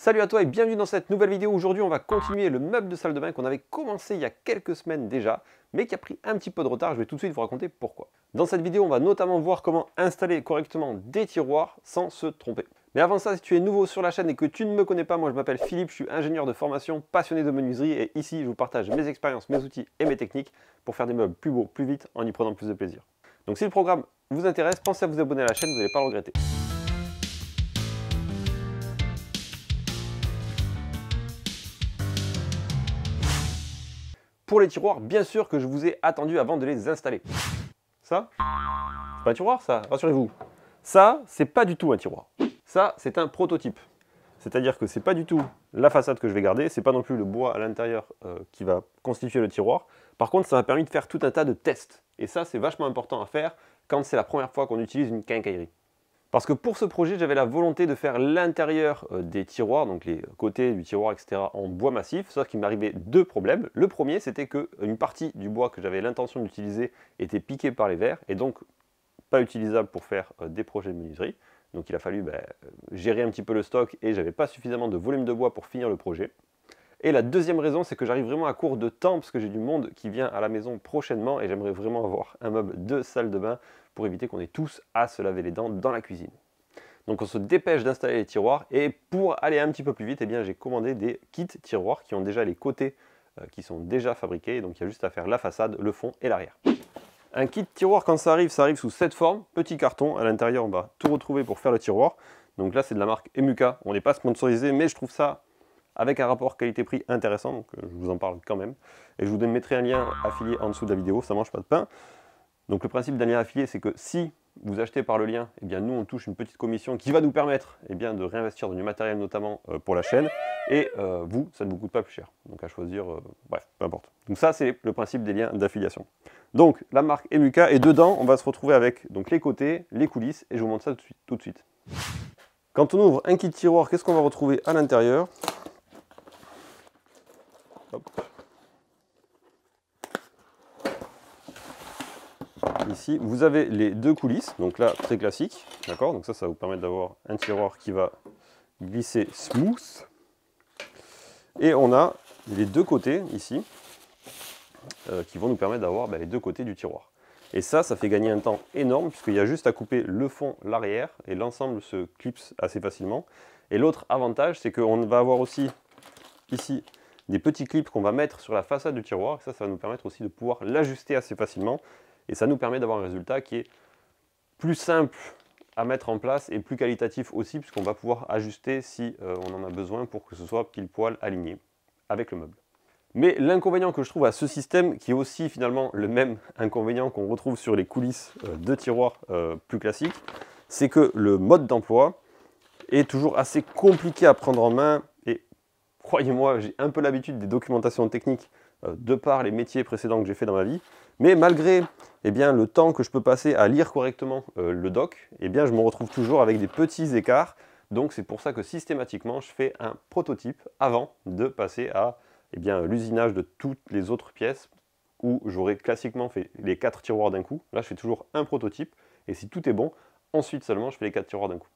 Salut à toi et bienvenue dans cette nouvelle vidéo. Aujourd'hui on va continuer le meuble de salle de bain qu'on avait commencé il y a quelques semaines déjà, mais qui a pris un petit peu de retard. Je vais tout de suite vous raconter pourquoi. Dans cette vidéo on va notamment voir comment installer correctement des tiroirs sans se tromper. Mais avant ça, si tu es nouveau sur la chaîne et que tu ne me connais pas, moi je m'appelle Philippe, je suis ingénieur de formation, passionné de menuiserie et ici je vous partage mes expériences, mes outils et mes techniques pour faire des meubles plus beaux, plus vite, en y prenant plus de plaisir. Donc si le programme vous intéresse, pensez à vous abonner à la chaîne, vous n'allez pas le regretter. Pour les tiroirs, bien sûr que je vous ai attendu avant de les installer. Ça, c'est pas un tiroir ça, rassurez-vous. Ça, c'est pas du tout un tiroir. Ça, c'est un prototype. C'est-à-dire que c'est pas du tout la façade que je vais garder, c'est pas non plus le bois à l'intérieur qui va constituer le tiroir. Par contre, ça m'a permis de faire tout un tas de tests. Et ça, c'est vachement important à faire quand c'est la première fois qu'on utilise une quincaillerie. Parce que pour ce projet, j'avais la volonté de faire l'intérieur des tiroirs, donc les côtés du tiroir, etc., en bois massif, sauf qu'il m'arrivait deux problèmes. Le premier, c'était qu'une partie du bois que j'avais l'intention d'utiliser était piquée par les vers, et donc pas utilisable pour faire des projets de menuiserie. Donc il a fallu gérer un petit peu le stock, et j'avais pas suffisamment de volume de bois pour finir le projet. Et la deuxième raison, c'est que j'arrive vraiment à court de temps, parce que j'ai du monde qui vient à la maison prochainement, et j'aimerais vraiment avoir un meuble de salle de bain, pour éviter qu'on ait tous à se laver les dents dans la cuisine. Donc on se dépêche d'installer les tiroirs et pour aller un petit peu plus vite, j'ai commandé des kits tiroirs qui ont déjà les côtés qui sont déjà fabriqués, donc il y a juste à faire la façade, le fond et l'arrière. Un kit tiroir quand ça arrive sous cette forme, petit carton, à l'intérieur on va tout retrouver pour faire le tiroir. Donc là c'est de la marque Emuka, on n'est pas sponsorisé mais je trouve ça avec un rapport qualité-prix intéressant, donc je vous en parle quand même. Et je vous mettrai un lien affilié en dessous de la vidéo, ça mange pas de pain. Donc le principe d'un lien affilié, c'est que si vous achetez par le lien, nous on touche une petite commission qui va nous permettre de réinvestir dans du matériel notamment pour la chaîne, et vous, ça ne vous coûte pas plus cher. Donc à choisir, bref, peu importe. Donc ça c'est le principe des liens d'affiliation. Donc la marque Emuka, et dedans on va se retrouver avec donc, les côtés, les coulisses, et je vous montre ça tout de suite. Quand on ouvre un kit tiroir, qu'est-ce qu'on va retrouver à l'intérieur? Ici, vous avez les deux coulisses, donc là, très classique, d'accord? Donc ça va vous permettre d'avoir un tiroir qui va glisser smooth. Et on a les deux côtés, ici, qui vont nous permettre d'avoir les deux côtés du tiroir. Et ça fait gagner un temps énorme, puisqu'il y a juste à couper le fond, l'arrière, et l'ensemble se clipse assez facilement. Et l'autre avantage, c'est qu'on va avoir aussi, ici, des petits clips qu'on va mettre sur la façade du tiroir. Et ça va nous permettre aussi de pouvoir l'ajuster assez facilement. Et ça nous permet d'avoir un résultat qui est plus simple à mettre en place et plus qualitatif aussi, puisqu'on va pouvoir ajuster si on en a besoin pour que ce soit pile poil aligné avec le meuble. Mais l'inconvénient que je trouve à ce système, qui est aussi finalement le même inconvénient qu'on retrouve sur les coulisses de tiroirs plus classiques, c'est que le mode d'emploi est toujours assez compliqué à prendre en main. Et croyez-moi, j'ai un peu l'habitude des documentations techniques de par les métiers précédents que j'ai fait dans ma vie. Mais malgré le temps que je peux passer à lire correctement le doc, je me retrouve toujours avec des petits écarts. Donc c'est pour ça que systématiquement, je fais un prototype avant de passer à l'usinage de toutes les autres pièces, où j'aurais classiquement fait les 4 tiroirs d'un coup. Là, je fais toujours un prototype, et si tout est bon, ensuite seulement, je fais les 4 tiroirs d'un coup.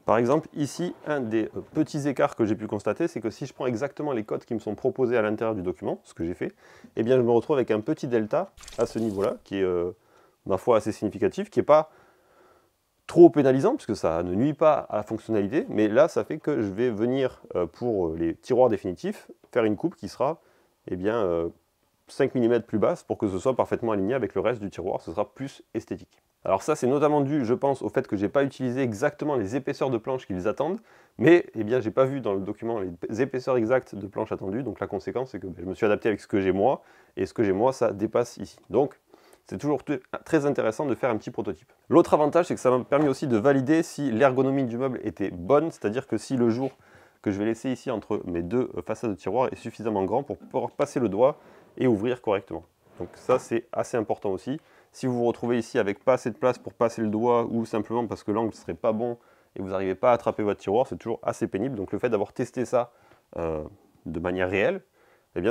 Par exemple, ici, un des petits écarts que j'ai pu constater, c'est que si je prends exactement les codes qui me sont proposés à l'intérieur du document, ce que j'ai fait, je me retrouve avec un petit delta à ce niveau-là, qui est, ma foi, assez significatif, qui n'est pas trop pénalisant, puisque ça ne nuit pas à la fonctionnalité, mais là, ça fait que je vais venir, pour les tiroirs définitifs, faire une coupe qui sera 5 mm plus basse, pour que ce soit parfaitement aligné avec le reste du tiroir, ce sera plus esthétique. Alors ça c'est notamment dû, je pense, au fait que je n'ai pas utilisé exactement les épaisseurs de planches qu'ils attendent, mais j'ai pas vu dans le document les épaisseurs exactes de planches attendues, donc la conséquence c'est que je me suis adapté avec ce que j'ai moi, et ce que j'ai moi ça dépasse ici. Donc c'est toujours très intéressant de faire un petit prototype. L'autre avantage c'est que ça m'a permis aussi de valider si l'ergonomie du meuble était bonne, c'est-à-dire que si le jour que je vais laisser ici entre mes deux façades de tiroir est suffisamment grand pour pouvoir passer le doigt et ouvrir correctement. Donc ça c'est assez important aussi. Si vous vous retrouvez ici avec pas assez de place pour passer le doigt, ou simplement parce que l'angle ne serait pas bon et vous n'arrivez pas à attraper votre tiroir, c'est toujours assez pénible. Donc le fait d'avoir testé ça de manière réelle,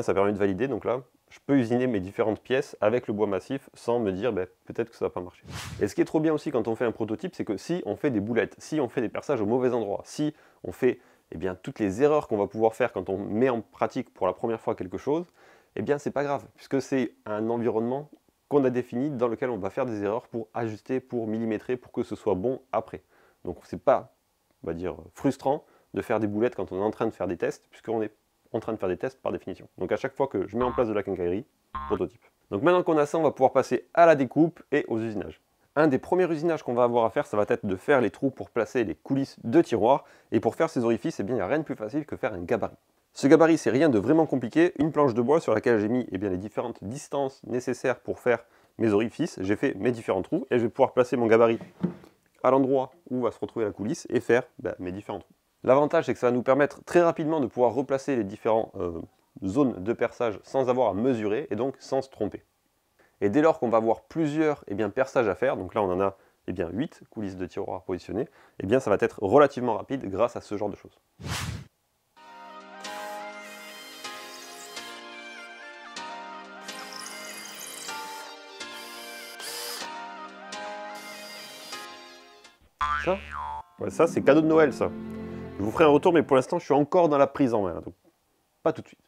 ça permet de valider. Donc là, je peux usiner mes différentes pièces avec le bois massif sans me dire peut-être que ça va pas marcher. Et ce qui est trop bien aussi quand on fait un prototype, c'est que si on fait des boulettes, si on fait des perçages au mauvais endroit, si on fait eh bien, toutes les erreurs qu'on va pouvoir faire quand on met en pratique pour la première fois quelque chose, eh bien, c'est pas grave, puisque c'est un environnement qu'on a défini dans lequel on va faire des erreurs pour ajuster, pour millimétrer, pour que ce soit bon après. Donc, c'est pas, on va dire, frustrant de faire des boulettes quand on est en train de faire des tests, puisqu'on est en train de faire des tests par définition. Donc, à chaque fois que je mets en place de la quincaillerie, prototype. Donc, maintenant qu'on a ça, on va pouvoir passer à la découpe et aux usinages. Un des premiers usinages qu'on va avoir à faire, ça va être de faire les trous pour placer les coulisses de tiroirs. Et pour faire ces orifices, eh bien, il n'y a rien de plus facile que faire un gabarit. Ce gabarit, c'est rien de vraiment compliqué. Une planche de bois sur laquelle j'ai mis eh bien, les différentes distances nécessaires pour faire mes orifices. J'ai fait mes différents trous et je vais pouvoir placer mon gabarit à l'endroit où va se retrouver la coulisse et faire mes différents trous. L'avantage, c'est que ça va nous permettre très rapidement de pouvoir replacer les différentes zones de perçage sans avoir à mesurer et donc sans se tromper. Et dès lors qu'on va avoir plusieurs perçages à faire, donc là on en a 8 coulisses de tiroirs positionnées, ça va être relativement rapide grâce à ce genre de choses. Ça, ouais, ça c'est cadeau de Noël ça. Je vous ferai un retour mais pour l'instant je suis encore dans la prise en main, donc pas tout de suite.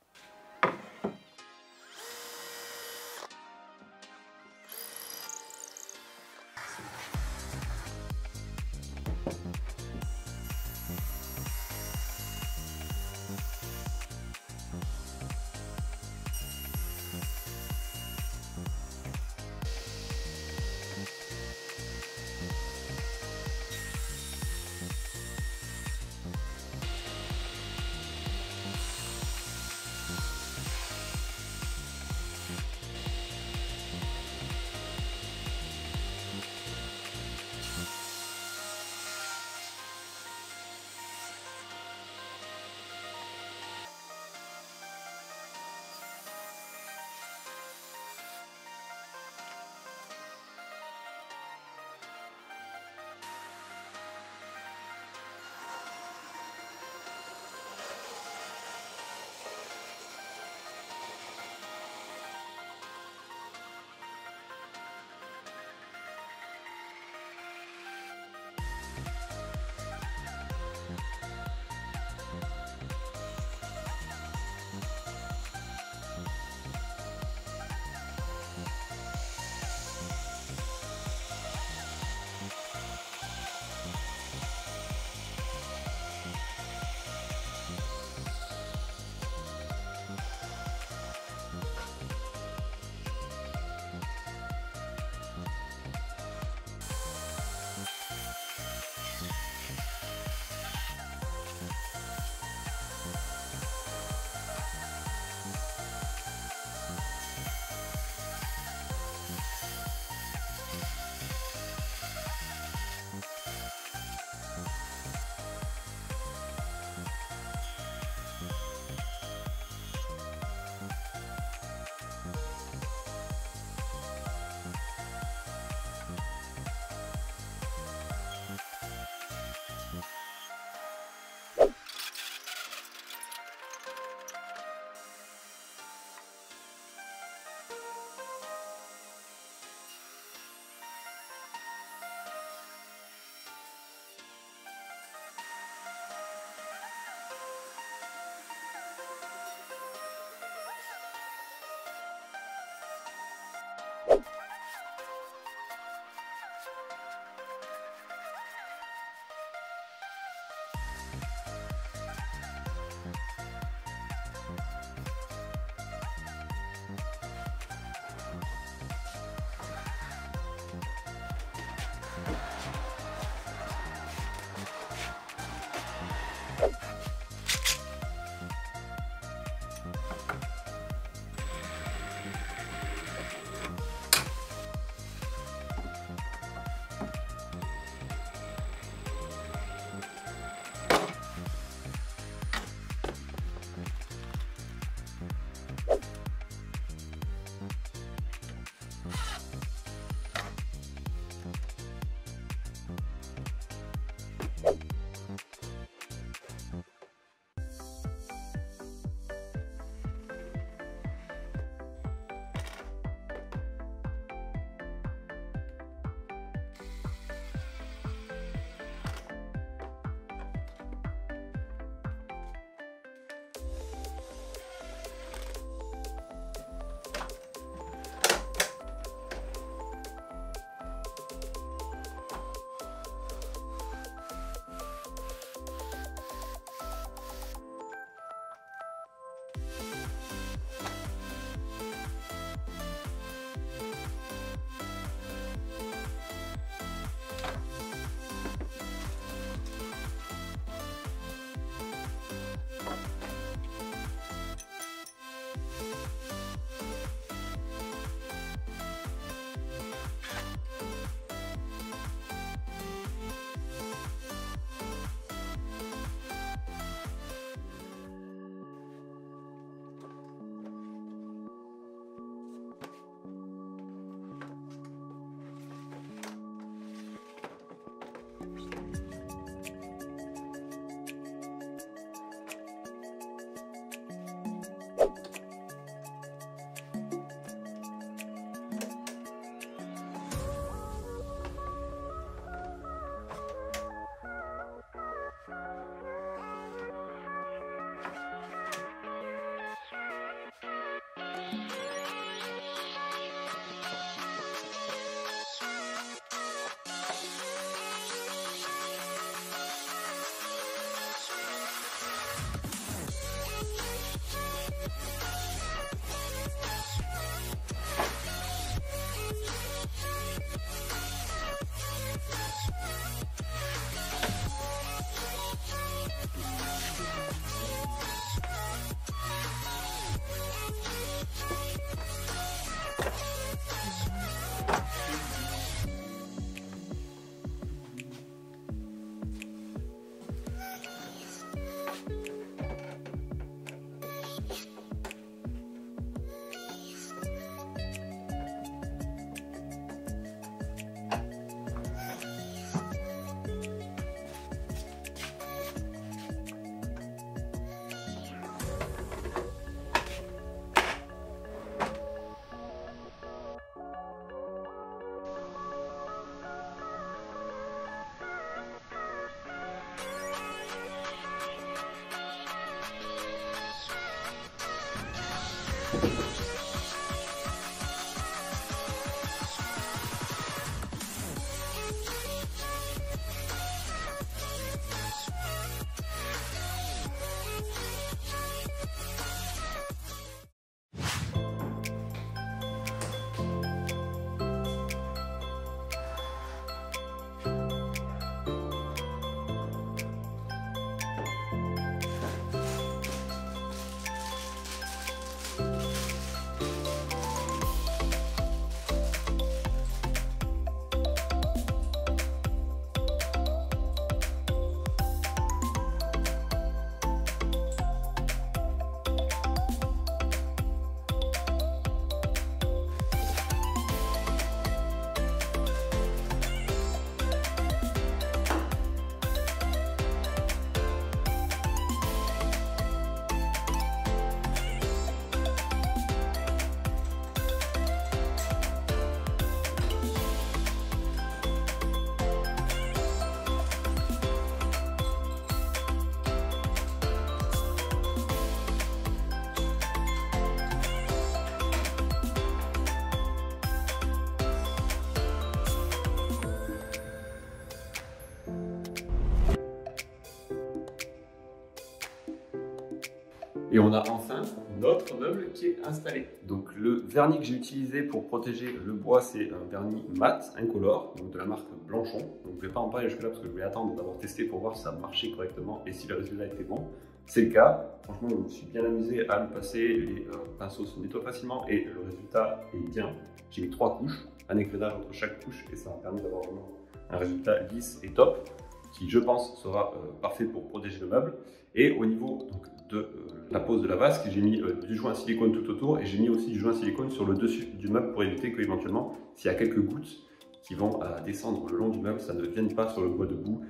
Et on a enfin notre meuble qui est installé. Donc le vernis que j'ai utilisé pour protéger le bois, c'est un vernis mat, incolore, donc de la marque Blanchon. Donc je ne vais pas en parler jusque là parce que je vais attendre d'avoir testé pour voir si ça marchait correctement et si le résultat était bon. C'est le cas. Franchement, je me suis bien amusé à le passer. Les pinceaux se nettoient facilement et le résultat est bien. J'ai mis 3 couches, un éclairage entre chaque couche et ça m'a permis d'avoir vraiment un résultat lisse et top qui, je pense, sera parfait pour protéger le meuble. Et au niveau donc, de la pose de la vasque, j'ai mis du joint silicone tout autour et j'ai mis aussi du joint silicone sur le dessus du meuble pour éviter qu'éventuellement, s'il y a quelques gouttes qui vont descendre le long du meuble, ça ne vienne pas sur le bois debout,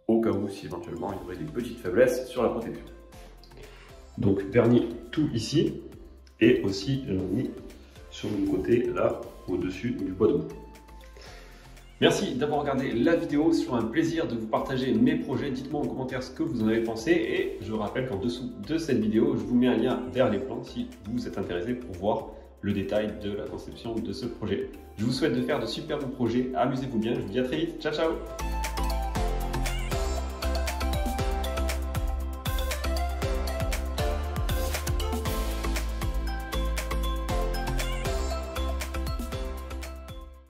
au cas où si éventuellement il y aurait des petites faiblesses sur la protection. Donc vernis tout ici et aussi mis sur le côté là au-dessus du bois debout. Merci d'avoir regardé la vidéo, c'est toujours un plaisir de vous partager mes projets. Dites-moi en commentaire ce que vous en avez pensé et je rappelle qu'en dessous de cette vidéo, je vous mets un lien vers les plans si vous êtes intéressé pour voir le détail de la conception de ce projet. Je vous souhaite de faire de superbes projets, amusez-vous bien, je vous dis à très vite, ciao ciao!